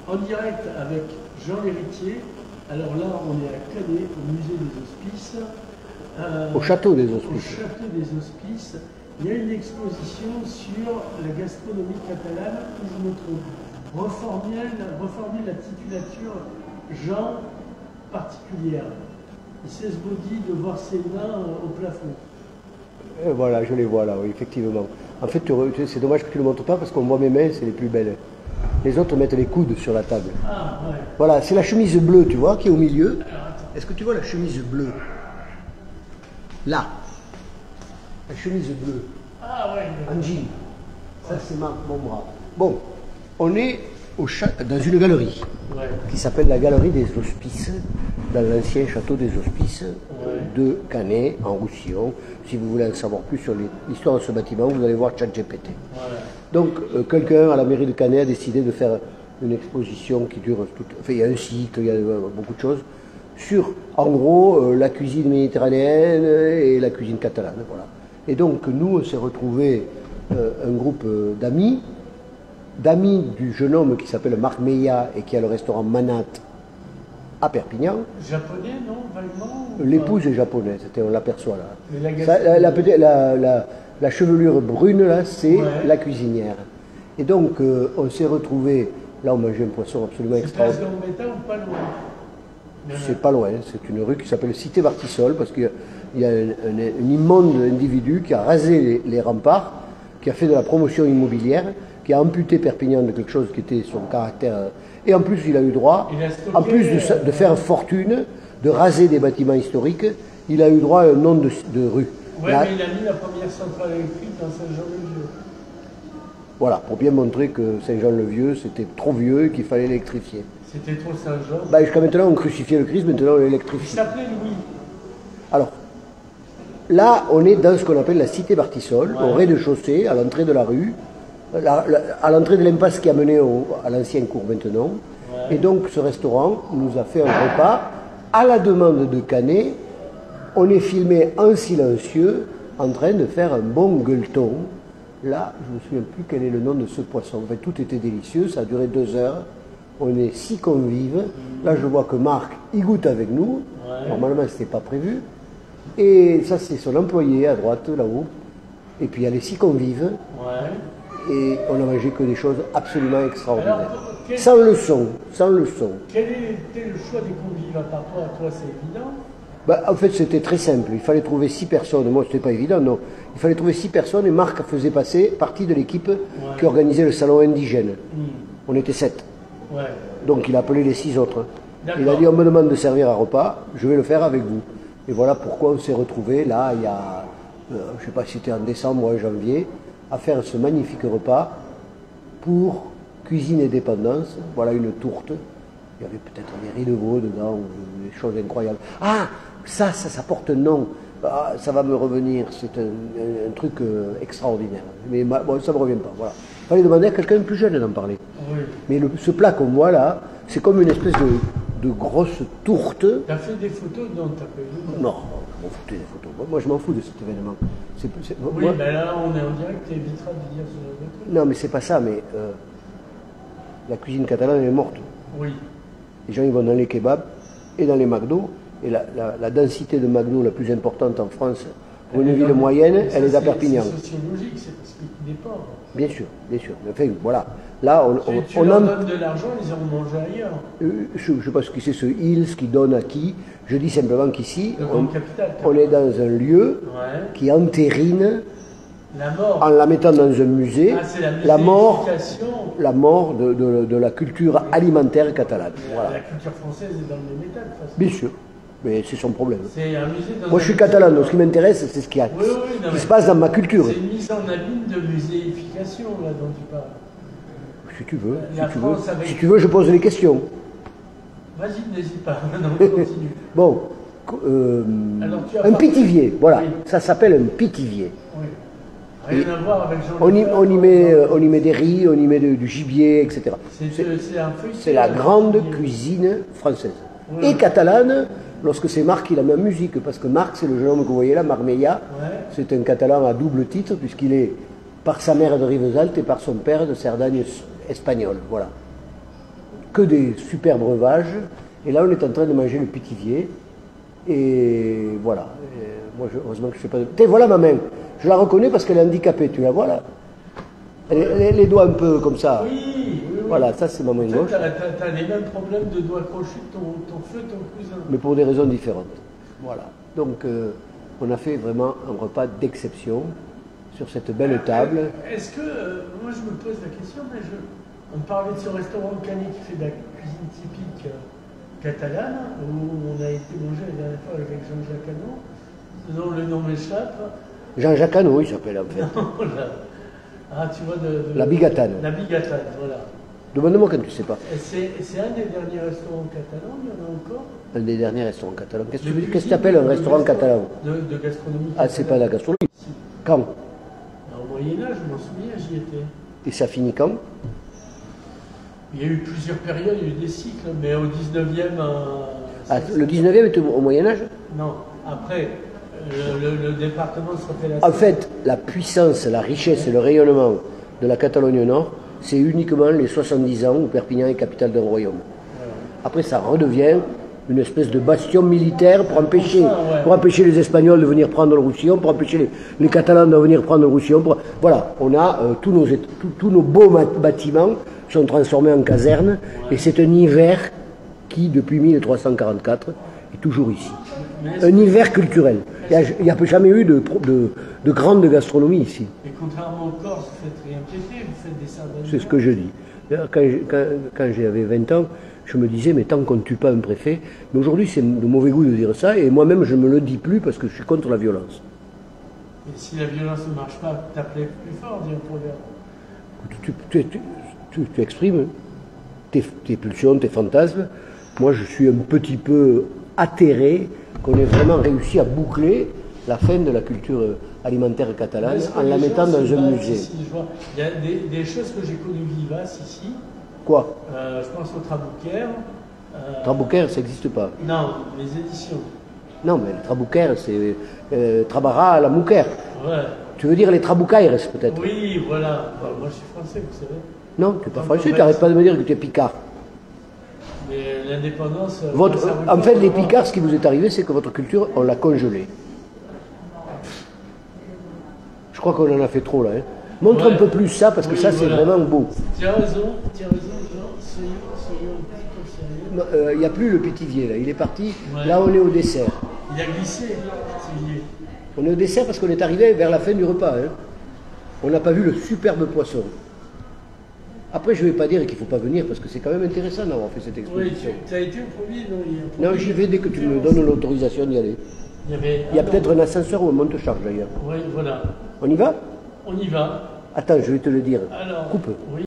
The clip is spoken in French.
en direct avec Jean L'Héritier. Alors là, on est à Canet, au musée des Hospices. Au château des Hospices. Au château des Hospices. Il y a une exposition sur la gastronomie catalane où je me trouve reformer la titulature Jean particulière. Il s'esbaudit de voir ses mains au plafond. Et voilà, je les vois là, oui, effectivement. En fait, c'est dommage que tu ne le montres pas parce qu'on voit mes mains, c'est les plus belles. Les autres mettent les coudes sur la table. Ah, ouais. Voilà, c'est la chemise bleue, tu vois, qui est au milieu. Est-ce que tu vois la chemise bleue? Là. La chemise bleue. Ah, ouais. En jean. Ça, c'est mon bras. Bon, on est dans une galerie qui s'appelle la Galerie des Hospices, dans l'ancien château des Hospices de Canet, en Roussillon. Si vous voulez en savoir plus sur l'histoire de ce bâtiment, vous allez voir ChatGPT. Donc, quelqu'un à la mairie de Canet a décidé de faire une exposition qui dure enfin, il y a un cycle, il y a beaucoup de choses, sur, en gros, la cuisine méditerranéenne et la cuisine catalane. Voilà. Et donc, nous, on s'est retrouvés, un groupe d'amis du jeune homme qui s'appelle Marc Meillat et qui a le restaurant Manat à Perpignan. Japonais, non, vaguement? L'épouse est japonaise, on l'aperçoit là. La chevelure brune, là, c'est la cuisinière. Et donc, on s'est retrouvés, là, on mangeait un poisson absolument extraordinaire. C'est place Gambetta ou pas loin? C'est pas loin, c'est une rue qui s'appelle Cité Vartisol, parce qu'il y a un immonde individu qui a rasé les remparts, qui a fait de la promotion immobilière, qui a amputé Perpignan de quelque chose qui était son caractère. Et en plus, il a eu droit, en plus de faire fortune, de raser des bâtiments historiques, il a eu droit à un nom de rue. Oui, mais il a mis la première centrale électrique dans Saint-Jean-le-Vieux. Voilà, pour bien montrer que Saint-Jean-le-Vieux, c'était trop vieux et qu'il fallait l'électrifier. C'était trop Saint-Jean. Ben, jusqu'à maintenant, on crucifiait le Christ, maintenant on l'électrifie. Il s'appelait Louis. Alors, là, on est dans ce qu'on appelle la Cité Vartisol, au rez-de-chaussée, à l'entrée de la rue, à l'entrée de l'impasse qui a mené à l'ancien cours maintenant. Et donc, ce restaurant nous a fait un repas à la demande de Canet. On est filmé en silencieux, en train de faire un bon gueuleton. Là, je ne me souviens plus quel est le nom de ce poisson. En fait, tout était délicieux, ça a duré 2 heures. On est 6 convives. Là, je vois que Marc, il goûte avec nous. Normalement, ce n'était pas prévu. Et ça, c'est son employé à droite, là-haut. Et puis, il y a les 6 convives. Et on n'a mangé que des choses absolument extraordinaires. Alors, sans leçon, sans leçon. Quel était le choix des convives par rapport à toi, c'est évident? Ben, en fait, c'était très simple. Il fallait trouver 6 personnes. Moi, c'était pas évident, non. Il fallait trouver 6 personnes et Marc faisait partie de l'équipe qui organisait le salon indigène. On était 7. Donc, il a appelé les 6 autres. Il a dit, on me demande de servir un repas, je vais le faire avec vous. Et voilà pourquoi on s'est retrouvés là, il y a, je ne sais pas si c'était en décembre ou en janvier, à faire ce magnifique repas pour Cuisine et Dépendance. Voilà une tourte. Il y avait peut-être des riz de veau dedans, ou des choses incroyables. Ah, ça porte un nom. Ah, ça va me revenir. C'est un truc extraordinaire. Mais bon, ça ne me revient pas. Voilà. Il fallait demander à quelqu'un de plus jeune d'en parler. Mais ce plat qu'on voit là, c'est comme une espèce de grosse tourte. Tu as fait des photos? Non, tu n'as pas eu. Non, je m'en foutais des photos. Moi, je m'en fous de cet événement. Oui, moi, ben là, on est en direct, tu éviteras de dire ce genre de truc. Non, mais c'est pas ça, mais la cuisine catalane, elle est morte. Oui. Les gens, ils vont dans les kebabs et dans les McDo. Et la densité de McDo la plus importante en France, pour une ville moyenne, elle est à Perpignan. C'est sociologique, c'est parce qu'il est pauvre. Bien sûr, bien sûr. Enfin, voilà. Là, tu leur donnes de l'argent, ils iront manger ailleurs. Je ne sais pas ce que c'est ce Hills qui donne à qui. Je dis simplement qu'ici, on est dans un lieu qui entérine, la mort. En la mettant dans un musée, la mort de la culture alimentaire catalane. Voilà. La culture française est dans le même état, de toute façon. Bien sûr. Mais c'est son problème. C'est un musée dans Moi, je suis catalan, donc ce qui m'intéresse, c'est ce qui se passe dans ma culture. C'est une mise en abîme de muséification, là, dont tu parles. Si tu veux, si tu veux, je pose les questions. Vas-y, n'hésite pas. Non, continue. Bon, un pitivier, voilà. Oui. Ça s'appelle un pitivier. Oui. Rien à voir avec Jean on y met des riz, on y met du gibier, etc. C'est la grande cuisine française. Et catalane, lorsque c'est Marc, il a mis en musique, parce que Marc, c'est le jeune homme que vous voyez là, Marc Meillat. C'est un catalan à double titre, puisqu'il est par sa mère de Rivesaltes et par son père de Cerdagne espagnole. Voilà. que des super breuvages. Et là, on est en train de manger le pétivier. Et voilà. Et moi, heureusement que je ne sais pas... Voilà ma main. Je la reconnais parce qu'elle est handicapée. Tu la vois là? Les doigts un peu comme ça. Oui. Voilà, ça c'est ma main gauche. Tu as les mêmes problèmes de doigts crochus que ton feu, ton cousin. Mais pour des raisons différentes. Voilà. Donc, on a fait vraiment un repas d'exception sur cette belle table. Est-ce que, moi je me pose la question, mais on me parlait de ce restaurant Canet qui fait de la cuisine typique catalane, où on a été manger la dernière fois avec Jean-Jacques Hano, dont le nom m'échappe. Jean-Jacques Hano, il s'appelle en fait. Ah, tu vois, la Bigatane. La Bigatane, voilà. Demande-moi quand tu ne sais pas. C'est un des derniers restaurants catalans, il y en a encore? Un des derniers restaurants catalans. Qu'est-ce que tu appelles un restaurant catalan? De gastronomie. Ah, c'est pas de la gastronomie. Si. Quand? Au Moyen-Âge, je m'en souviens, j'y étais. Et ça finit quand? Il y a eu plusieurs périodes, il y a eu des cycles, mais au 19e... Ah, le 19e était au Moyen-Âge? Non, après, le département se refait la... En fait, la puissance, la richesse et le rayonnement de la Catalogne Nord, c'est uniquement les 70 ans où Perpignan est capitale d'un royaume. Voilà. Après, ça redevient une espèce de bastion militaire pour empêcher les Espagnols de venir prendre le Roussillon, pour empêcher les Catalans de venir prendre le Roussillon. Voilà, on a tous nos beaux bâtiments sont transformés en casernes, et c'est un hiver qui, depuis 1344, est toujours ici. Un hiver culturel. Il n'y a jamais eu de grande gastronomie ici. Et contrairement aux Corses, vous ne faites rien péter, vous faites des sardines. C'est ce que je dis. Quand j'avais 20 ans, je me disais, mais tant qu'on ne tue pas un préfet, mais aujourd'hui c'est de mauvais goût de dire ça, et moi-même je ne me le dis plus parce que je suis contre la violence. Et si la violence ne marche pas, t'appelais plus fort, dis un proverbe. Tu exprimes tes pulsions, tes fantasmes. Moi je suis un petit peu atterré qu'on ait vraiment réussi à boucler la fin de la culture alimentaire catalane en la mettant dans un musée. Ici, il y a des choses que j'ai connues vivaces ici. Quoi? Je pense au Traboucaire. Traboucaire, ça n'existe pas. Non, les éditions. Non, mais le Traboucaire, c'est Trabara à la Mouquer. Ouais. Tu veux dire les Traboucaires, peut-être? Oui, voilà. Enfin, moi, je suis français, vous savez. Non, tu n'es pas français, tu n'arrêtes pas de me dire que tu es picard. Mais l'indépendance... En fait, les picards, ce qui vous est arrivé, c'est que votre culture, on l'a congelée. Je crois qu'on en a fait trop, là. Hein. Montre un peu plus ça, parce que ça, c'est vraiment beau. Tu as raison, Jean. Soyons un petit peu sérieux. Il n'y a plus le pétivier, là. Il est parti. Ouais. Là, on est au dessert. Il a glissé, le pétivier. On est au dessert parce qu'on est arrivé vers la fin du repas. Hein. On n'a pas vu le superbe poisson. Après, je ne vais pas dire qu'il ne faut pas venir parce que c'est quand même intéressant d'avoir fait cette exposition. Oui, tu as été au premier, non? Non, j'y vais dès que tu me donnes l'autorisation d'y aller. Il y a peut-être un ascenseur ou un monte-charge d'ailleurs. Oui, voilà. On y va? On y va. Attends, je vais te le dire. Alors, coupe. Oui.